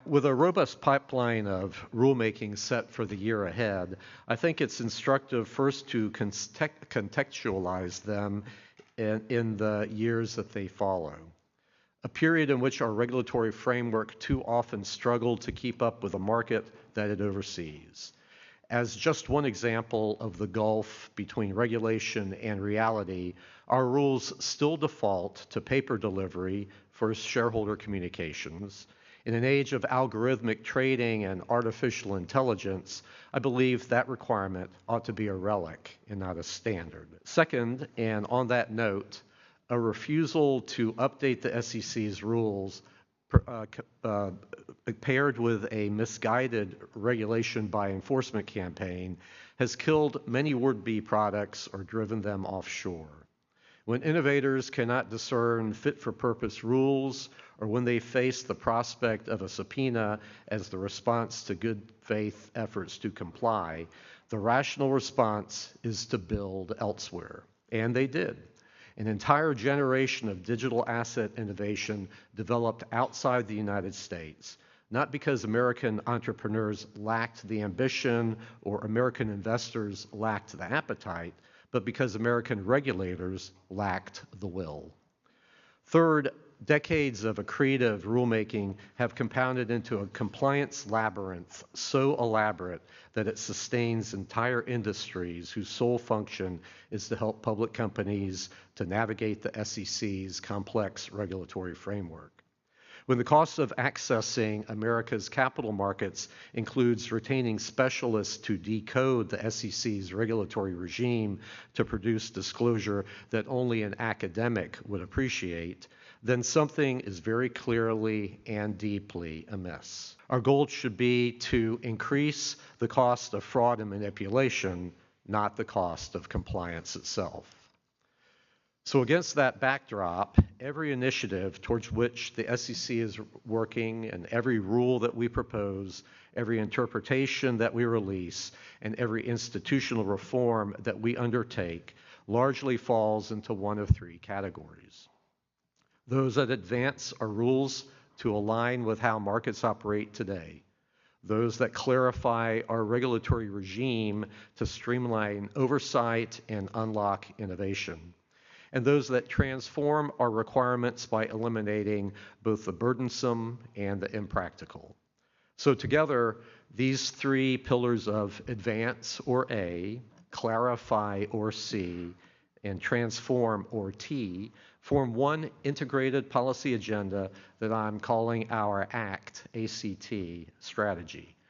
With a robust pipeline of rulemaking set for the year ahead, I think it's instructive first to contextualize them in the years that they follow. A period in which our regulatory framework too often struggled to keep up with a market that it oversees. As just one example of the gulf between regulation and reality, our rules still default to paper delivery for shareholder communications. In an age of algorithmic trading and artificial intelligence, I believe that requirement ought to be a relic and not a standard. Second, and on that note, a refusal to update the SEC's rules paired with a misguided regulation by enforcement campaign has killed many would-be products or driven them offshore. When innovators cannot discern fit-for-purpose rules, or when they face the prospect of a subpoena as the response to good faith efforts to comply, the rational response is to build elsewhere. And they did. An entire generation of digital asset innovation developed outside the United States, not because American entrepreneurs lacked the ambition or American investors lacked the appetite, but because American regulators lacked the will. Third, decades of accretive rulemaking have compounded into a compliance labyrinth so elaborate that it sustains entire industries whose sole function is to help public companies to navigate the SEC's complex regulatory framework. When the cost of accessing America's capital markets includes retaining specialists to decode the SEC's regulatory regime to produce disclosure that only an academic would appreciate, then something is very clearly and deeply amiss. Our goal should be to increase the cost of fraud and manipulation, not the cost of compliance itself. So against that backdrop, every initiative towards which the SEC is working and every rule that we propose, every interpretation that we release, and every institutional reform that we undertake largely falls into one of three categories. Those that advance our rules to align with how markets operate today. Those that clarify our regulatory regime to streamline oversight and unlock innovation. And those that transform our requirements by eliminating both the burdensome and the impractical. So together, these three pillars of advance, or A, clarify, or C, and transform, or T, form one integrated policy agenda that I'm calling our ACT, ACT, strategy.